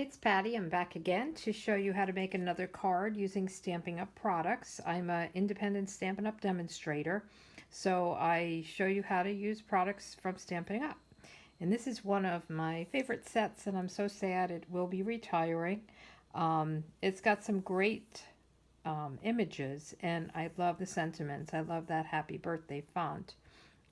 it's Patty. I'm back again to show you how to make another card using Stampin' Up! Products. I'm an independent Stampin' Up! Demonstrator, so I show you how to use products from Stampin' Up! And this is one of my favorite sets, and I'm so sad it will be retiring. It's got some great images, and I love the sentiments. I love that happy birthday font.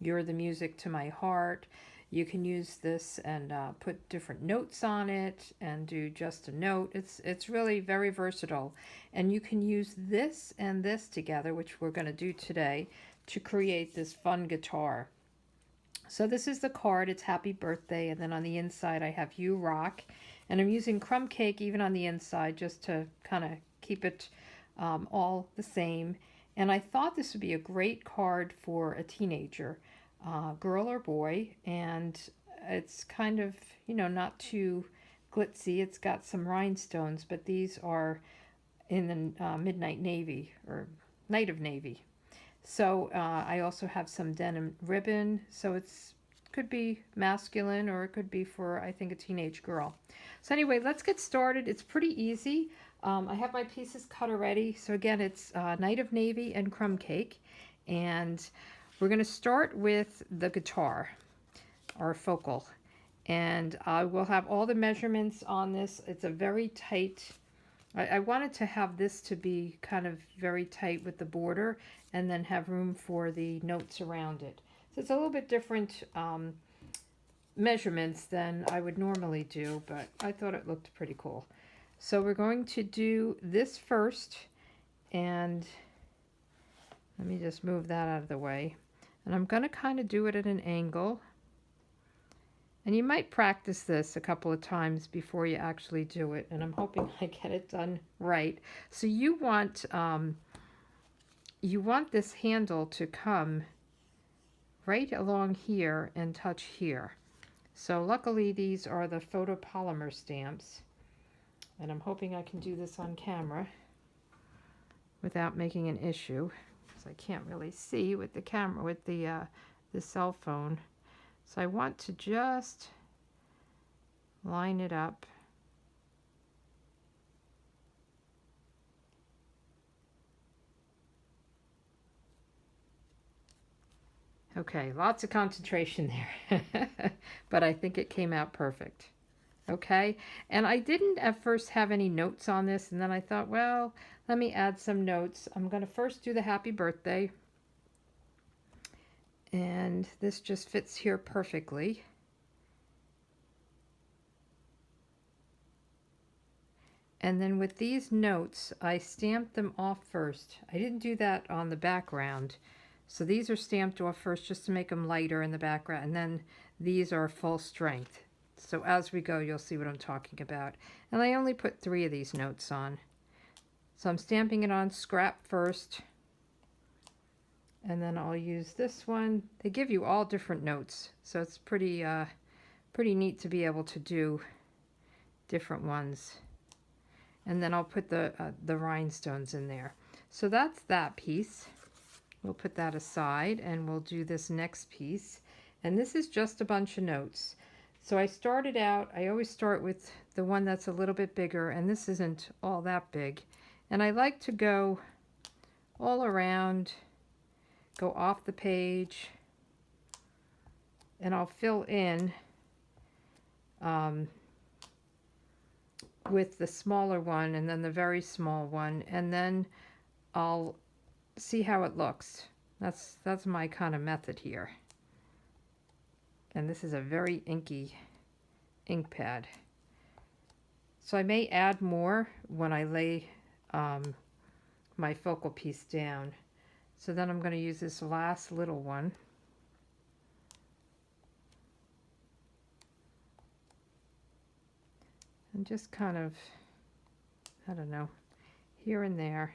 You're the music to my heart. You can use this and put different notes on it and do just a note. It's really very versatile. And you can use this and this together, which we're going to do today, to create this fun guitar. So this is the card. It's happy birthday. And then on the inside I have You Rock. And I'm using crumb cake even on the inside just to kind of keep it all the same. And I thought this would be a great card for a teenager. Girl or boy, and it's kind of, not too glitzy. It's got some rhinestones, but these are in the Midnight Navy or Night of Navy. So I also have some denim ribbon, so it's could be masculine or it could be for, I think, a teenage girl. So anyway, let's get started. It's pretty easy. I have my pieces cut already. So again, it's Night of Navy and crumb cake, and we're going to start with the guitar, or focal, and I will have all the measurements on this. It's a very tight, I wanted to have this to be kind of very tight with the border and then have room for the notes around it. So it's a little bit different measurements than I would normally do, but I thought it looked pretty cool. So we're going to do this first, and let me just move that out of the way. And I'm going to kind of do it at an angle. And you might practice this a couple of times before you actually do it. And I'm hoping I get it done right. So you want this handle to come right along here and touch here. So luckily these are the photopolymer stamps. And I'm hoping I can do this on camera without making an issue. I can't really see with the camera, with the cell phone. So I want to just line it up. Okay, lots of concentration there, but I think it came out perfect. Okay, and I didn't at first have any notes on this, and then I thought, well, let me add some notes. I'm going to first do the happy birthday, and this just fits here perfectly. And then with these notes, I stamped them off first. I didn't do that on the background, so these are stamped off first just to make them lighter in the background, and then these are full strength. So as we go, you'll see what I'm talking about. And I only put 3 of these notes on. So I'm stamping it on scrap first. And then I'll use this one. They give you all different notes. So it's pretty neat to be able to do different ones. And then I'll put the rhinestones in there. So that's that piece. We'll put that aside and we'll do this next piece. And this is just a bunch of notes. So I started out, I always start with the one that's a little bit bigger, and this isn't all that big. And I like to go all around, go off the page, and I'll fill in with the smaller one and then the very small one, and then I'll see how it looks. That's my kind of method here. And this is a very inky ink pad. So I may add more when I lay my focal piece down. So then I'm going to use this last little one. And just kind of, I don't know, here and there.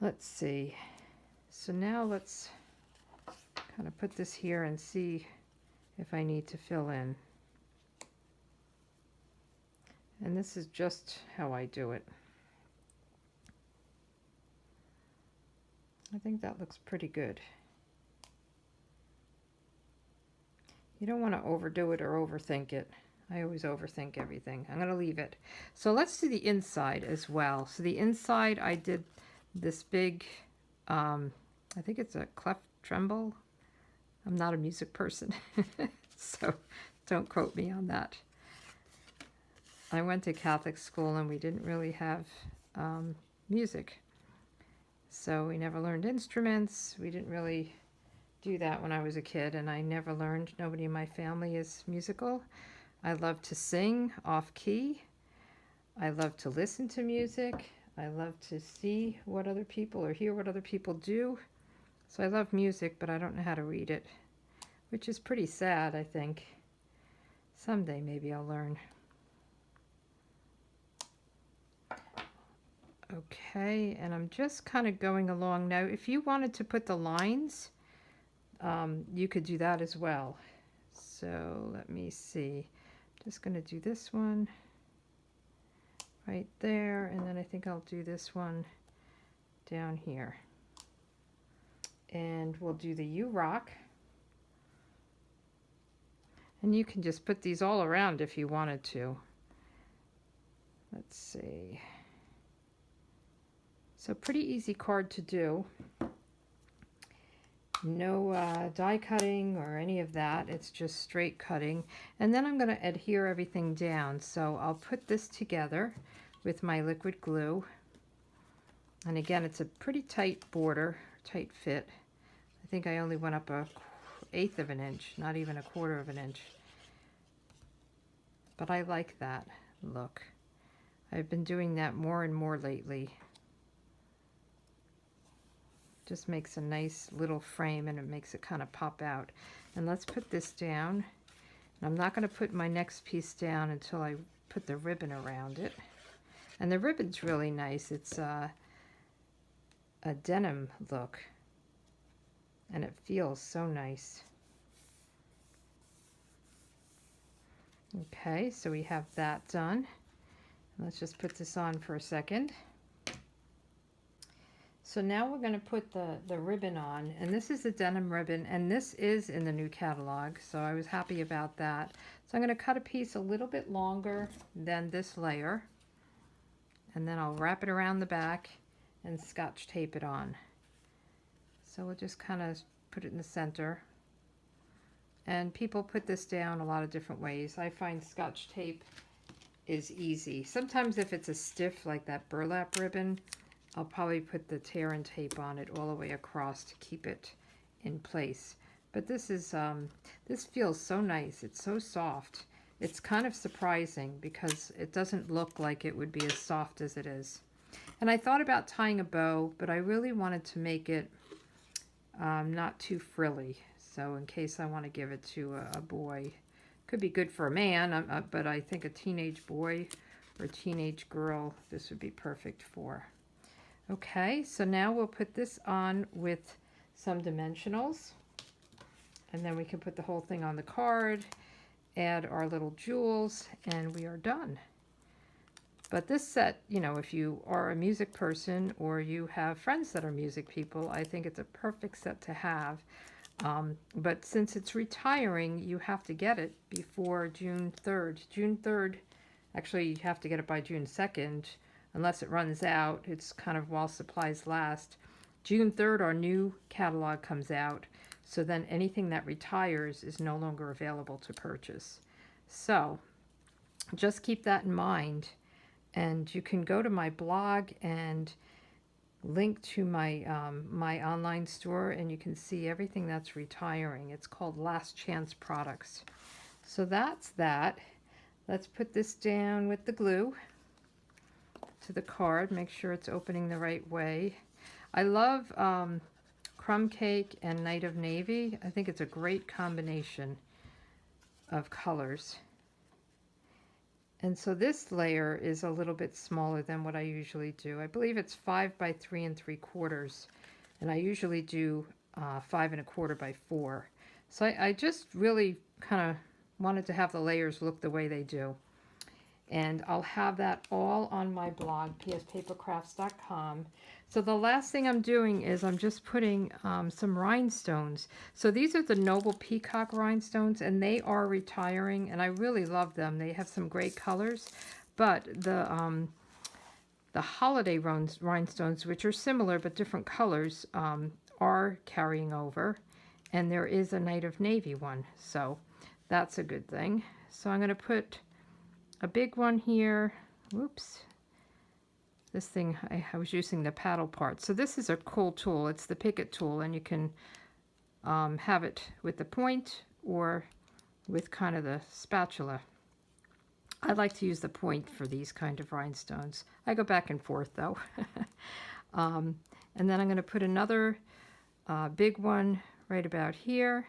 Let's see. So now let's kind of put this here and see if I need to fill in. And this is just how I do it. I think that looks pretty good. You don't want to overdo it or overthink it. I always overthink everything. I'm going to leave it. So let's do the inside as well. So the inside, I did this big, I think it's a clef tremble. I'm not a music person, so don't quote me on that. I went to Catholic school and we didn't really have music. So we never learned instruments. We didn't really do that when I was a kid, and I never learned. Nobody in my family is musical. I love to sing off key. I love to listen to music. I love to see what other people or hear what other people do. So I love music, but I don't know how to read it, which is pretty sad, I think. Someday maybe I'll learn. Okay, and I'm just kind of going along now. If you wanted to put the lines, you could do that as well. So let me see. Just going to do this one right there, and then I think I'll do this one down here. And we'll do the U Rock. And you can just put these all around if you wanted to. Let's see. So pretty easy card to do. No die cutting or any of that. It's just straight cutting. And then I'm going to adhere everything down. So I'll put this together with my liquid glue. And again, it's a pretty tight border, tight fit. I think I only went up 1/8 of an inch, not even 1/4 of an inch. But I like that look. I've been doing that more and more lately. Just makes a nice little frame, and it makes it kind of pop out. And let's put this down. And I'm not going to put my next piece down until I put the ribbon around it. And the ribbon's really nice. It's a denim look, and it feels so nice. Okay, so we have that done. Let's just put this on for a second. So now we're going to put the ribbon on, and this is the denim ribbon, and this is in the new catalog, so I was happy about that. So I'm going to cut a piece a little bit longer than this layer, and then I'll wrap it around the back and Scotch tape it on. So we'll just kind of put it in the center. And people put this down a lot of different ways. I find Scotch tape is easy. Sometimes if it's a stiff, like that burlap ribbon, I'll probably put the tear and tape on it all the way across to keep it in place. But this is this feels so nice. It's so soft. It's kind of surprising because it doesn't look like it would be as soft as it is. And I thought about tying a bow, but I really wanted to make it not too frilly. So in case I want to give it to a boy, could be good for a man, but I think a teenage boy or teenage girl, this would be perfect for. Okay, so now we'll put this on with some dimensionals, and then we can put the whole thing on the card, add our little jewels, and we are done. But this set, you know, if you are a music person or you have friends that are music people, I think it's a perfect set to have. But since it's retiring, you have to get it before June 3rd. June 3rd, actually you have to get it by June 2nd, unless it runs out. It's kind of while supplies last. June 3rd, our new catalog comes out, so then anything that retires is no longer available to purchase. So just keep that in mind, and you can go to my blog and link to my my online store, and you can see everything that's retiring. It's called Last Chance Products. So that's that. Let's put this down with the glue to the card. Make sure it's opening the right way. I love Crumb Cake and Night of Navy. I think it's a great combination of colors. And so this layer is a little bit smaller than what I usually do. I believe it's 5 by 3 3/4, and I usually do 5 1/4 by 4. So I just really kind of wanted to have the layers look the way they do. And I'll have that all on my blog, pspapercrafts.com. So the last thing I'm doing is I'm just putting some rhinestones. So these are the Noble Peacock rhinestones, and they are retiring, and I really love them. They have some great colors, but the holiday rhinestones, which are similar but different colors, are carrying over, and there is a Night of Navy one, so that's a good thing. So I'm going to put a big one here. Whoops. This thing, I was using the paddle part. So this is a cool tool. It's the Picket tool, and you can have it with the point or with kind of the spatula. I like to use the point for these kind of rhinestones. I go back and forth though. And then I'm going to put another big one right about here,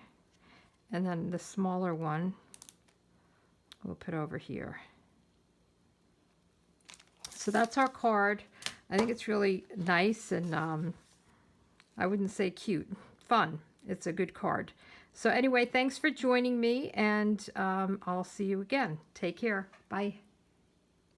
and then the smaller one we'll put over here. So that's our card. I think it's really nice, and I wouldn't say cute, fun. It's a good card. So anyway, thanks for joining me, and I'll see you again. Take care. Bye.